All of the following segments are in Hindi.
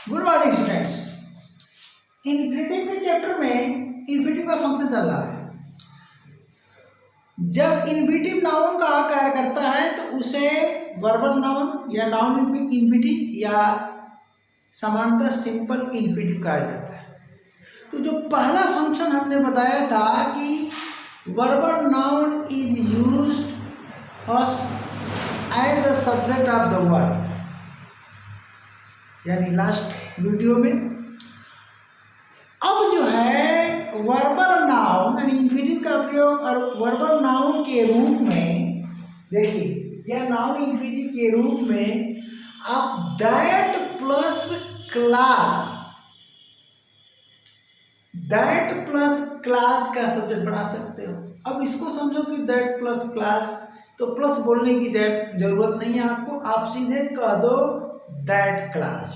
Good morning students. इन्फिनिटिव के चैप्टर में इन्फिनिटिव का फंक्शन चल रहा है। जब इन्फिनिटिव नाउन का कार्य करता है तो उसे वर्बल नाउन या नाउन इन्फिनिटिव या समानतः सिंपल इन्फिनिटिव कहा जाता है। तो जो पहला फंक्शन हमने बताया था कि verbal noun is used as the subject of the word, यानी लास्ट वीडियो में। अब जो है वर्बल नाउन यानी इन्फिनिटिव का प्रयोग और वर्बल नाउन के रूप में, देखिए यह नाउन इन्फिनिटिव के रूप में आप दैट प्लस क्लास का सब्जेक्ट बना सकते हो। अब इसको समझो कि दैट प्लस क्लास, तो प्लस बोलने की जरूरत नहीं है आपको, आप सीधे कह दो दैट क्लास।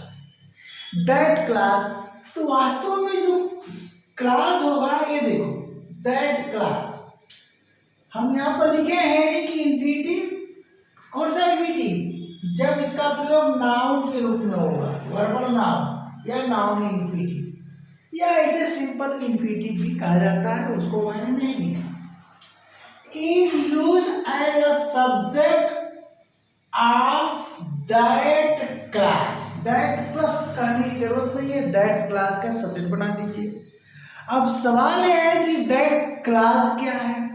तो वास्तव में जो क्लास होगा ये देखो दैट क्लास, हम यहाँ पर लिखे हैं कि इन्फिनिटिव, कौन सा इन्फिनिटिव, जब इसका प्रयोग नाउन के रूप में होगा, वर्बल नाउन या नाउन इन्फिनिटिव या इसे सिंपल इन्फिनिटिव भी कहा जाता है, उसको मैंने नहीं लिखा। Is use as a subject of that class. That plus कहने की जरूरत नहीं है, दैट क्लास का सब्जेक्ट बना दीजिए। अब सवाल है कि दैट क्लास क्या है।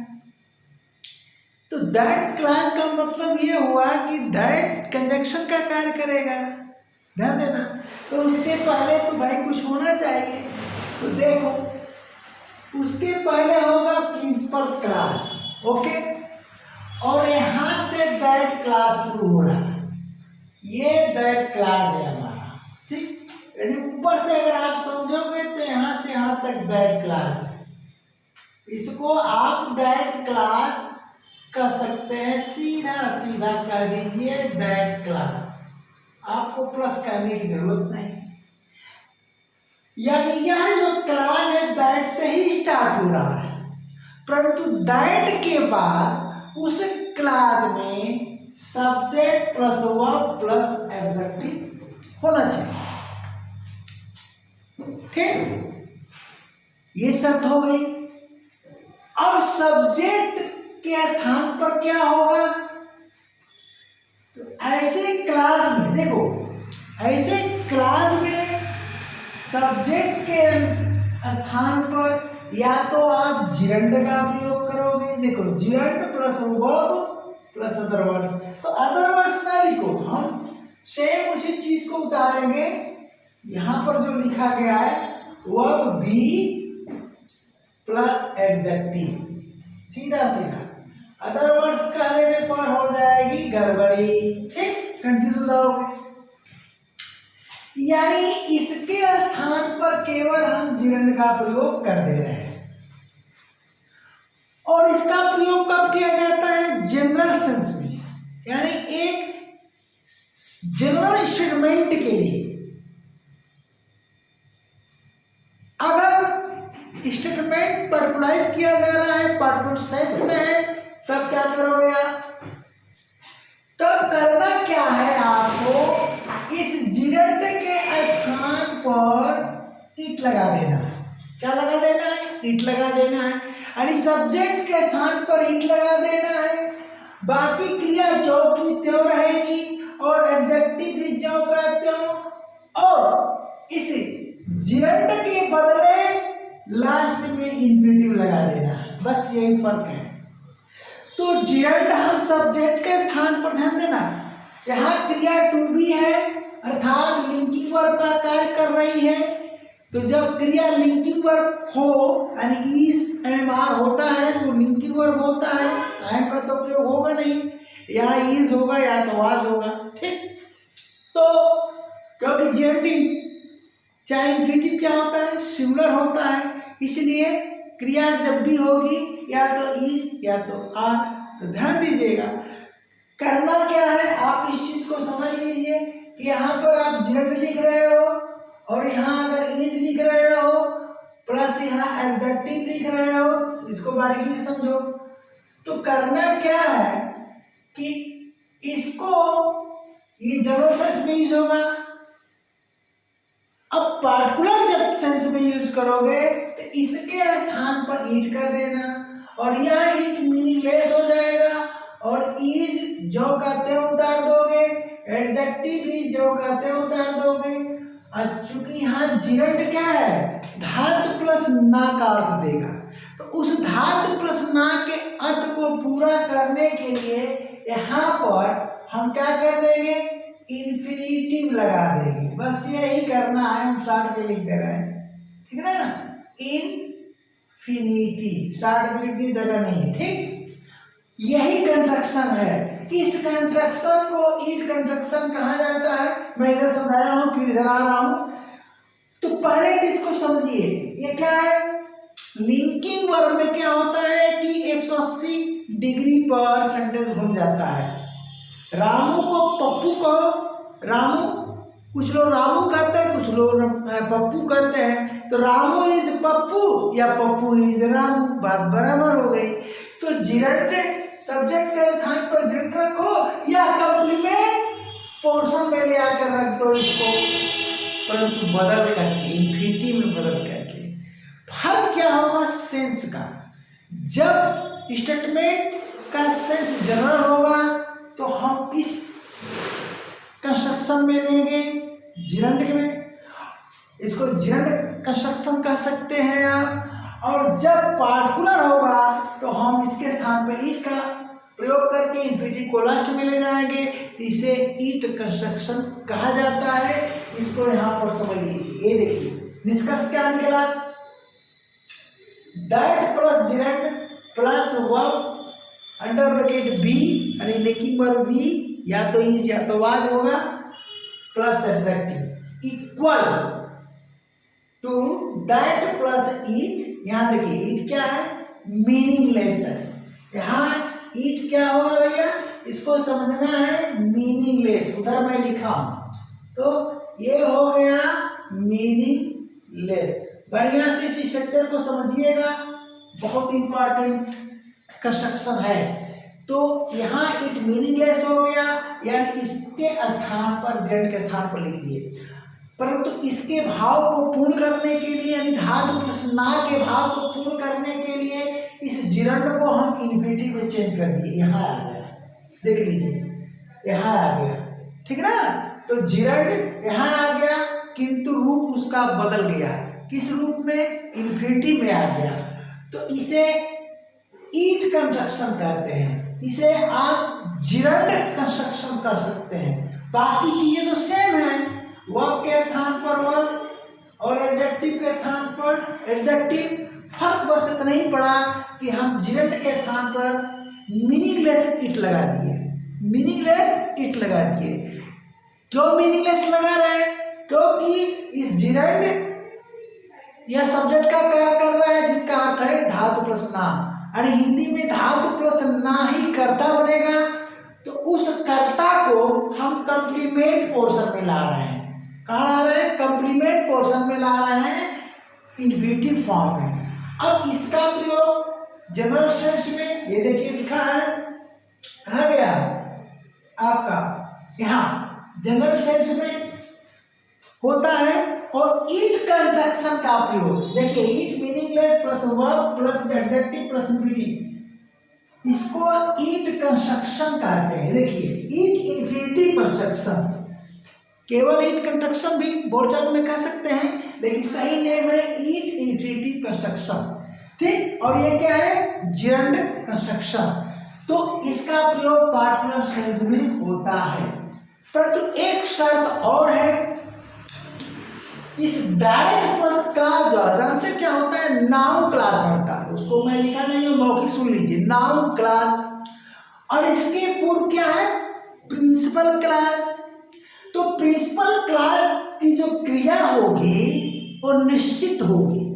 तो दैट क्लास का मतलब ये हुआ कि दैट कंजक्शन का कार्य करेगा, ध्यान देना। तो उसके पहले तो भाई कुछ होना चाहिए, तो देखो उसके पहले होगा प्रिंसिपल क्लास, ओके, और यहां से दैट क्लास शुरू हो रहा है, ये दैट क्लास है हमारा, ठीक। यानी ऊपर से अगर आप समझोगे तो यहां से यहां तक दैट क्लास है, इसको आप दैट क्लास कर सकते हैं, सीधा सीधा कह दीजिए दैट क्लास, आपको प्लस कहने की जरूरत नहीं। यानी यह जो क्लास है दैट से ही स्टार्ट हो रहा है, परंतु दैट के बाद उस क्लास में subject plus verb plus adjective होना चाहिए, ठीक। ये शर्त हो गई। अब सब्जेक्ट के स्थान पर क्या होगा, तो ऐसे क्लास में देखो, ऐसे क्लास में सब्जेक्ट के स्थान पर या तो आप जिरंड का प्रयोग करोगे, देखो gerund plus verb plus other words, तो अदर वर्ड्स ना लिखो, हम सेम उसी चीज को उतारेंगे। यहां पर जो लिखा गया है वर्ब बी प्लस एडजेक्टिव, सीधा सीधा। अदर वर्ड्स का देने पर हो जाएगी गड़बड़ी, ठीक, कंफ्यूज हो जाओगे। यानी इसके स्थान पर केवल हम जिरंड का प्रयोग कर दे रहे हैं, और इसका प्रयोग कब किया जाता है, जनरल सेंस में, यानी एक जनरल स्टेटमेंट के लिए। अगर स्टेटमेंट पर्टिकुलराइज किया जा रहा है, पर्टिकुलर सेंस में है, तब क्या करोगे आप, तब करना क्या है आपको, इस जिरंड के स्थान पर इट लगा देना है। क्या लगा देना है, इट लगा देना है, यानी सब्जेक्ट के स्थान पर इट लगा देना है। बाकी क्रिया जो की त्यों रहेगी और एडजेक्टिव भी जो का त्यों, और इस जिरंड के बदले लास्ट में इन्फिनिटिव लगा देना है, बस यही फर्क है। तो जिरंड हम सब्जेक्ट के स्थान पर, ध्यान देना, यहाँ क्रिया टू बी है अर्थात लिंकिंग वर्ब का कार्य कर रही है। तो जब क्रिया लिंकिंग वर्ब हो, यानी इज एम आर होता है तो लिंकिंग वर्ब होता है, एम का तो प्रयोग होगा नहीं, या इज होगा या तो वाज होगा, ठीक। तो क्योंकि जिरंड चाहे इन्फिनिटिव क्या होता है, सिंगुलर होता है, इसलिए क्रिया जब भी होगी या तो इज या तो आर। तो ध्यान दीजिएगा, करना क्या है, आप इस चीज को समझ लीजिए कि यहाँ पर आप जिरंड लिख रहे हो और यहाँ अगर इज लिख रहे हो प्लस यहाँ एडजेक्टिव लिख रहे हो, इसको बारीकी से समझो। तो करना क्या है कि इसको, ये जनरल सेंस में यूज होगा, पार्टिकुलर जब सेंस में यूज करोगे तो इसके स्थान पर ईट कर देना और यह ईट मीनिंगलेस हो जाएगा और इज जो कहते हो उतार दोगे, एडजेक्टिव इज जो कहते हो उतार दोगे। और चूंकि यहाँ जिरंड क्या है, धातु प्लस ना का अर्थ देगा, तो उस धातु प्लस ना के अर्थ को पूरा करने के लिए यहाँ पर हम क्या कर देंगे, इंफिनिटिव लगा देंगे। बस यही करना है, हम शॉर्ट में लिख दे रहे हैं, ठीक है ना, इनफिनिटी शॉर्ट में लिखने की जगह नहीं है, ठीक। यही कंस्ट्रक्शन है, इस कंस्ट्रक्शन को ईट कंस्ट्रक्शन कहा जाता है। मैं इधर समझाया हूं फिर इधर आ रहा हूं, तो पहले इसको समझिए। ये क्या है, लिंकिंग वर्ब में क्या होता है कि 180 डिग्री पर सेंटेंस घूम जाता है। रामू को पप्पू कहो, रामू, कुछ लोग रामू कहते हैं, कुछ लोग पप्पू कहते हैं, तो रामू इज पप्पू या पप्पू इज रामू, बात बराबर हो गई। तो जिरंड सब्जेक्ट के स्थान पर जिरंड रखो या कंप्लीमेंट पोर्शन में ले आकर रख दो इसको, परंतु बदल करके, इंफिनिटिव में बदल करके। फर्क क्या होगा सेंस का, जब स्टेटमेंट का सेंस जनरल होगा तो हम इस कंस्ट्रक्शन में लेंगे, जिरंड में, इसको जिरंड कंस्ट्रक्शन कह सकते हैं आप। और जब पार्टिकुलर होगा तो हम इसके स्थान पर ईट का प्रयोग करके इंफिनिटिव को लास्ट में ले जाएंगे, इसे ईट कंस्ट्रक्शन कहा जाता है। इसको यहाँ पर समझ लीजिए, ये देखिए निष्कर्ष क्या निकला, that plus gerund plus verb under bracket B, यानी लिंकिंग वर्ब बी, या तो इज या तो वाज होगा, plus adjective equal to that plus it. यहाँ देखिए ईट क्या है, मीनिंगलेस है। यहाँ ईट क्या होगा भैया, इसको समझना है मीनिंगलेस, उधर मैं लिखा हूं, तो ये हो गया मीनिंगलेस। बढ़िया से इस स्ट्रक्चर को समझिएगा, बहुत इंपॉर्टेंट कंस्ट्रक्शन है। तो यहाँ इट मीनिंगलेस हो गया, यानी इसके स्थान पर जिरंड के स्थान पर लिख दिए, परंतु इसके भाव को पूर्ण करने के लिए, यानी धातु प्लस ना के भाव को पूर्ण करने के लिए इस जिरंड को हम इंफिनिटिव में चेंज कर दिए। यहाँ आ गया, देख लीजिए यहाँ आ गया, ठीक ना। तो जिरंड यहाँ आ गया, किंतु रूप उसका बदल गया, किस रूप में, इंफिनिटिव में आ गया। तो इसे ईट कंस्ट्रक्शन कहते हैं, इसे आप जिरंड कंस्ट्रक्शन कर सकते हैं। बाकी चीजें तो सेम है, वर्ब के स्थान पर वर्ब और एडजेक्टिव के स्थान पर एडजेक्टिव। फर्क बस इतना ही पड़ा कि हम जिरंड के स्थान पर मीनिंगलेस इट लगा दिए, मीनिंगलेस इट लगा दिए। क्यों मीनिंगलेस लगा रहे, क्योंकि इस जिरंड यह सब्जेक्ट का कार्य कर रहा है जिसका अर्थ है धातु प्लस ना, और हिंदी में धातु प्लस ना ही कर्ता बनेगा, तो उस कर्ता को हम कंप्लीमेंट पोर्शन में ला रहे हैं। कहाँ ला रहे हैं, कंप्लीमेंट पोर्शन में ला रहे हैं, इंफिनिटिव फॉर्म में। अब इसका प्रयोग जनरल सेंस में, ये देखिए लिखा है, कहाँ गया आपका, यहाँ जनरल सेंस में होता है। और ईट कंस्ट्रक्शन का प्रयोग देखिए, it meaningless plus verb plus adjective plus infinitive, इसको ईट कंस्ट्रक्शन कहते हैं। देखिए ईट इंफिनिटिव कंस्ट्रक्शन, केवल ईट कंस्ट्रक्शन भी बोलचाल में कह सकते हैं, लेकिन सही नेम है ईट इंफिनिटिव कंस्ट्रक्शन, ठीक। और ये क्या है, जिरंड कंस्ट्रक्शन। तो इसका प्रयोग पार्टिकुलर सेंस में होता है, परंतु एक शर्त और है, इस दैट प्लस क्लास द्वारा, जानते क्या होता है, नाउन क्लास बनता है, उसको मैं लिखा नहीं हूं, मौखिक सुन लीजिए, नाउन क्लास। और इसके पूर्व क्या है, प्रिंसिपल क्लास। तो प्रिंसिपल क्लास की जो क्रिया होगी वो निश्चित होगी,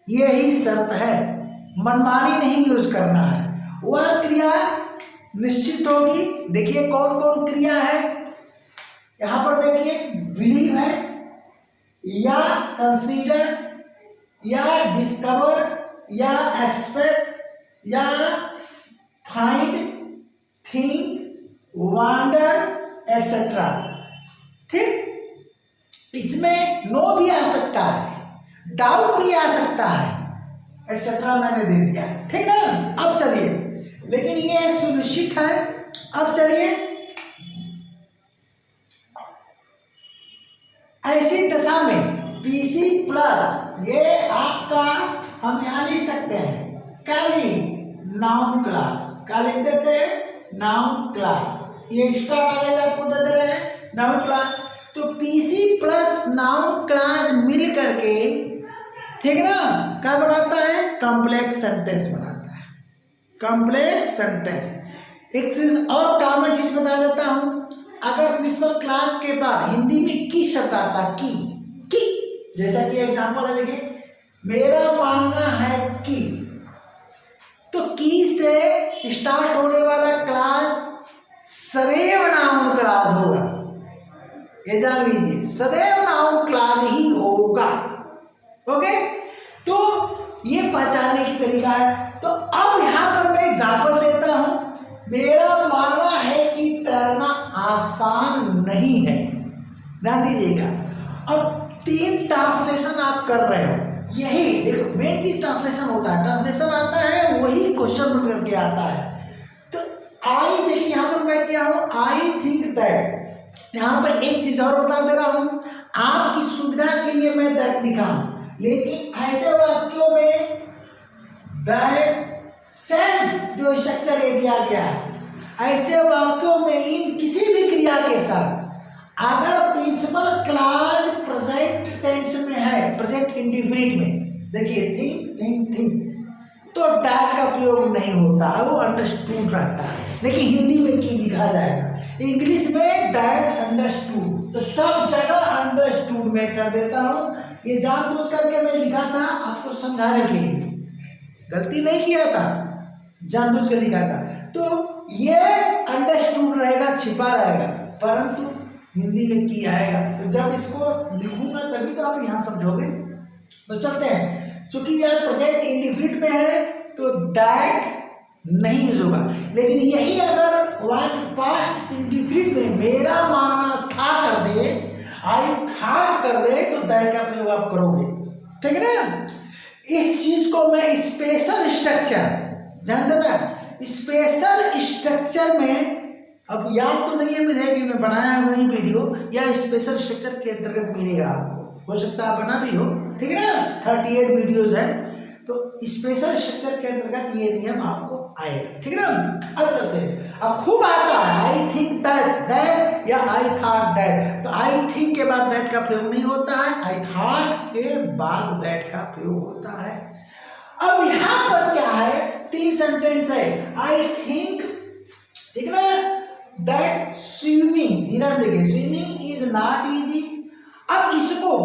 यही शर्त है, मनमानी नहीं यूज करना है, वह क्रिया निश्चित होगी। देखिए कौन कौन क्रिया है, यहां पर देखिए, बिलीव है, या कंसीडर, या डिस्कवर, या एक्सपेक्ट, या फाइंड, थिंक, वंडर एटसेट्रा, ठीक। इसमें नो भी आ सकता है, डाउट भी आ सकता है, एक्सेट्रा मैंने दे दिया, ठीक ना। अब चलिए, लेकिन ये सुनिश्चित है। अब चलिए, ऐसी दशा में PC प्लस ये आपका हम यहां लिख सकते हैं क्या जी, नाउन क्लास। क्या लिख देते हैं, नाउन क्लास। ये एक्स्ट्रा नॉलेज आपको दे दे रहे हैं, नाउन क्लास। तो PC प्लस नाउन क्लास मिल करके, ठीक ना, क्या बनाता है, कॉम्प्लेक्स सेंटेंस बनाता है, कॉम्प्लेक्स सेंटेंस। एक चीज और कॉमन चीज बता देता हूं, अगर प्रिंसिपल क्लास के बाद हिंदी में की शब्द आता, की, जैसा कि एग्जांपल है, देखिए, मेरा मानना है कि, तो की से स्टार्ट होने वाला क्लास सदैव नाउन क्लास होगा, ये जान लीजिए, सदैव नाउन क्लास ही होगा। ओके, तो ये पहचानने की तरीका है। तो अब यहां पर मैं एग्जांपल देता हूं, मेरा मानना है कि तैरना आसान नहीं है, ध्यान दीजिएगा। अब 3 ट्रांसलेशन आप कर रहे हो, यही देखो मेन चीज ट्रांसलेशन होता है, ट्रांसलेशन आता है वही क्वेश्चन में करके आता है। तो आई, देखिए यहाँ पर मैं क्या हूँ, आई थिंक दैट। यहाँ पर एक चीज और बता दे रहा हूँ, आपकी सुविधा के लिए मैं दैट लिखा हूं, लेकिन ऐसे वाक्यों में दैट सेम जो स्ट्रक्चर दिया गया है, ऐसे वाक्यों में इन किसी भी क्रिया के साथ अगर प्रिंसिपल क्लास प्रेजेंट टेंस में है, प्रेजेंट इंडिफिनिट में, देखिए थिंक, तो दैट का प्रयोग नहीं होता है, वो अंडरस्टूड रहता है। लेकिन हिंदी में की लिखा जाएगा, इंग्लिश में दैट अंडरस्टूड, तो सब जगह अंडरस्टूड में कर देता हूँ। ये जानबूझ करके मैं लिखा था आपको समझाने के लिए, गलती नहीं किया था, जानबूझ कर लिखा था। तो ये अंडरस्टूड रहेगा, छिपा रहेगा, परंतु हिंदी में की आएगा। तो जब इसको लिखूंगा तभी तो आप यहां समझोगे। तो चलते हैं, चूंकि यह प्रेजेंट इंडिफिनिट में है तो दैट नहीं यूज होगा, लेकिन यही अगर वाक्य पास्ट इंडिफिनिट में मेरा मानना था कर दे, आई थॉट कर दे, तो दैट का प्रयोग आप करोगे, ठीक है ना। इस चीज को मैं स्पेशल स्ट्रक्चर, ध्यान देना, स्पेशल स्ट्रक्चर में, अब याद तो नहीं है मुझे कि मैं बनाया वही वीडियो, या स्पेशल स्ट्रक्चर के अंतर्गत मिलेगा आपको, हो सकता है बना भी हो, ठीक है ना। 38 वीडियोज है, तो स्पेशल स्ट्रक्चर के अंतर्गत ये नियम आपको आएगा, ठीक है ना। अब चलते हैं, अब खूब आता है आई थिंक दैट या आई थॉट दैट, तो आई थिंक के बाद दैट का प्रयोग नहीं होता है, आई थॉट के बाद दैट का प्रयोग होता है। अब यहां पर क्या है, 3 सेंटेंस है, आई थिंक, ठीक है ना, दैट स्विमिंग, ध्यान देखिए, स्विमिंग इज नॉट इजी। अब इसको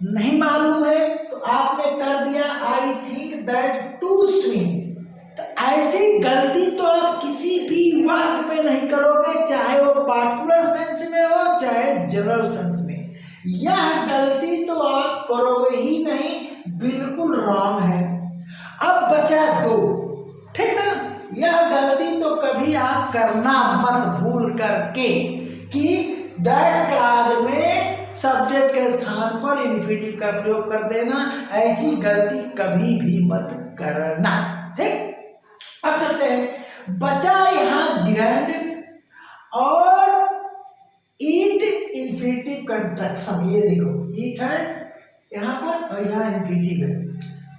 नहीं मालूम है तो आपने कर दिया I think that to swim. तो ऐसी गलती तो आप किसी भी वाक्य में नहीं करोगे, चाहे वो पार्टिकुलर सेंस में हो चाहे जनरल सेंस में, यह गलती तो आप करोगे ही नहीं, बिल्कुल रॉन्ग है। अब बचा 2, ठीक ना, यह गलती तो कभी आप करना मत भूल करके कि दैट क्लास में सब्जेक्ट के स्थान पर इन्फिनिटिव का प्रयोग कर देना, ऐसी गलती कभी भी मत करना, ठीक। अब चलते हैं, बचा यहां जिरंड और ईट इन्फिनिटिव कंट्रक्शन। ये देखो ईट है यहां पर और यहां इन्फिनिटिव है,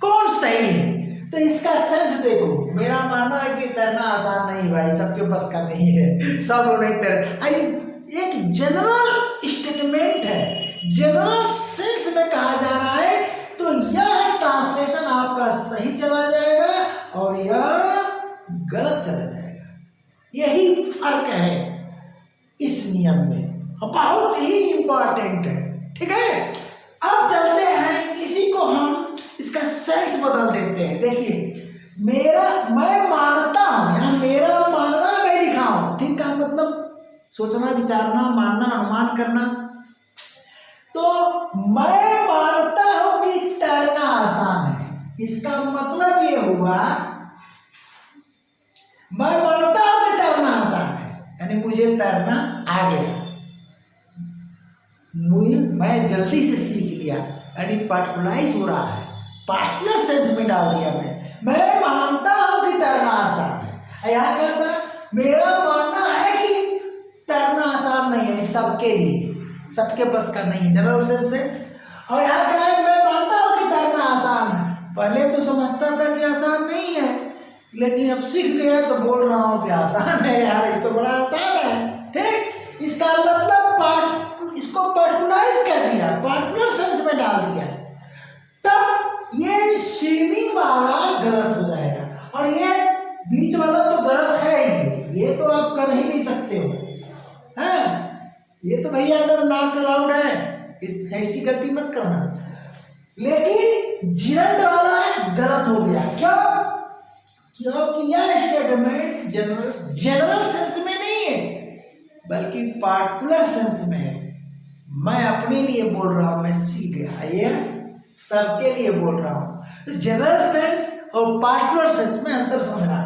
कौन सही है? तो इसका सेंस देखो, मेरा मानना है कि तैरना आसान नहीं भाई, सबके पास का नहीं है, सब लोग नहीं तैर, एक जनरल स्टेटमेंट है, जनरल सेंस में कहा जा रहा है, तो यह ट्रांसलेशन आपका सही चला जाएगा और यह गलत चला जाएगा। यही फर्क है इस नियम में, बहुत ही इंपॉर्टेंट है, ठीक है। अब चलते हैं, इसी को हम इसका सेंस बदल देते हैं। देखिए, मैं मानता हूं, यहां मेरा मानना मैं लिखा हूं, ठीक का मतलब सोचना, विचारना, मानना, अनुमान करना। तो मैं मानता हूं कि तैरना आसान है, इसका मतलब ये हुआ मैं मानता हूं कि तैरना आसान है, यानी मुझे तैरना आ गया। मैं जल्दी से सीख लिया, यानी पार्टिकुलराइज हो रहा है, पार्टिकुलर सेंस में डाल दिया मैं मानता हूं कि तैरना आसान है। यहाँ क्या था, मेरा मानना है कि तैरना आसान नहीं है सबके लिए, सबके बस का नहीं है, जनरल सेंस है। और यहाँ क्या है, मैं मानता हूं कि तैरना आसान है। पहले तो समझता था कि आसान नहीं है, लेकिन अब सीख गया तो बोल रहा हूँ कि आसान है यार, ये तो बड़ा आसान है। ठीक, इसका मतलब इसको पार्टिकुलराइज कर दिया, पार्टिकुलर सेंस में डाल दिया, तब ये स्विमिंग वाला गलत हो जाएगा। और ये बीच वाला तो गलत है ही, ये तो आप कर ही नहीं सकते हो, हैं? ये तो भैया एकदम नॉट अलाउड है, ऐसी गलती मत करना। लेकिन जिरंड वाला गलत हो गया, क्यों? क्योंकि यह स्टेटमेंट जनरल सेंस में नहीं है, बल्कि पार्टिकुलर सेंस में है। मैं अपने लिए बोल रहा हूं, मैं सीख गया, ये सबके लिए बोल रहा हूं। जनरल सेंस और पार्टिकुलर सेंस में अंतर समझना,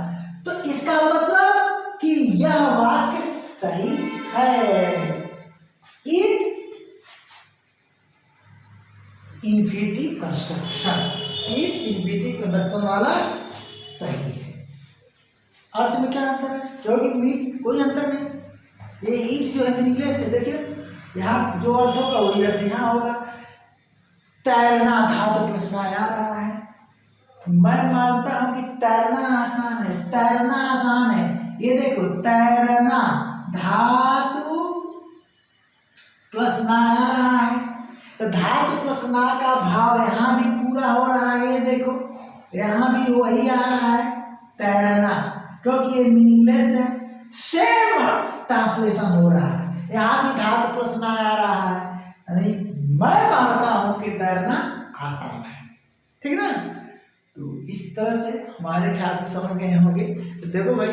तो इसका मतलब कि यह वाक्य सही है। इन्फिनिटिव कंस्ट्रक्शन वाला सही है। अर्थ में क्या अंतर है? क्योंकि मीट कोई अंतर नहीं, ये ईट जो है मीनिंगलेस है। देखिए यहाँ जो अर्थ होगा वही अर्थ यहाँ होगा। तैरना धातु प्रश्न आ रहा है, मैं मानता हूं कि तैरना आसान है, तैरना आसान है। ये देखो तैरना धातु प्रश्न आ रहा है, तो धातु प्रश्न का भाव यहाँ भी पूरा हो रहा है। ये देखो यहाँ भी वही आ रहा है, तैरना, क्योंकि ये मीनिंगलेस है। सेम ट्रांसलेशन हो रहा है, यहाँ भी धातु प्रश्न आ रहा है, यानी मैं मानता हूं कि तैरना आसान है। ठीक ना? तो इस तरह से हमारे ख्याल से समझ गए होंगे। तो देखो भाई,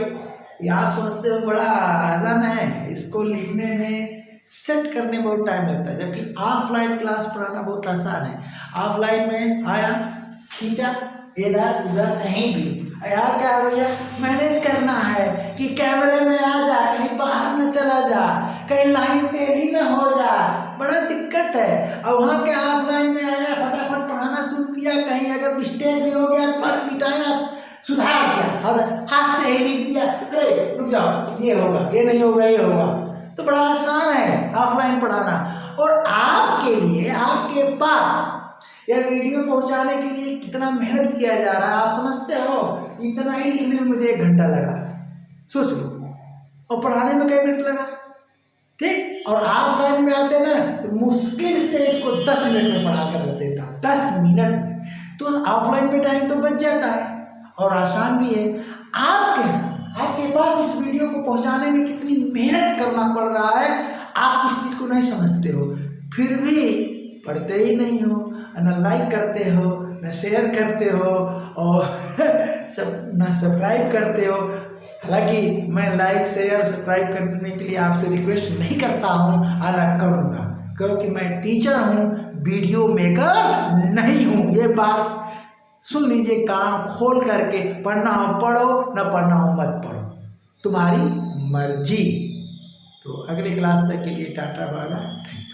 ये आप समझते हो बड़ा आसान है, इसको लिखने में सेट करने में बहुत टाइम लगता है, जबकि ऑफलाइन क्लास पढ़ाना बहुत आसान है। ऑफलाइन में आया, खींचा, इधर उधर कहीं भी, यार क्या भैया मैनेज करना है कि कैमरे में आ जा, कहीं बाहर न चला जा, कहीं लाइन टेढ़ी न हो जा, बड़ा दिक्कत है। और वहाँ के ऑफलाइन में आया, फटाफट पढ़ाना शुरू किया, कहीं अगर मिस्टेक भी हो गया तो मिटाया, सुधार दिया, हाथ से ही लिख दिया, अरे रुक जाओ, ये होगा, ये नहीं होगा, ये होगा। तो बड़ा आसान है ऑफलाइन पढ़ाना। और आपके लिए, आपके पास यह वीडियो पहुंचाने के लिए कितना मेहनत किया जा रहा है आप समझते हो? इतना ही लिखने में मुझे 1 घंटा लगा, सोच लो, और पढ़ाने में कई मिनट लगा। ठीक, और ऑफलाइन में आते ना तो मुश्किल से इसको 10 मिनट में पढ़ा कर रख देता, 10 मिनट में। तो ऑफलाइन में टाइम तो बच जाता है और आसान भी है। आपके पास इस वीडियो को पहुंचाने में कितनी मेहनत करना पड़ रहा है, आप इस चीज को नहीं समझते हो, फिर भी पढ़ते ही नहीं हो, न लाइक करते हो, न शेयर करते हो, और न सब्सक्राइब करते हो। हालांकि मैं लाइक शेयर सब्सक्राइब करने के लिए आपसे रिक्वेस्ट नहीं करता हूँ, अलग करूँगा, क्योंकि मैं टीचर हूँ, वीडियो मेकर नहीं हूँ। ये बात सुन लीजिए, कान खोल करके, पढ़ना हो पढ़ो, न पढ़ना हो मत पढ़ो, तुम्हारी मर्जी। तो अगले क्लास तक के लिए टाटा बाय बाय।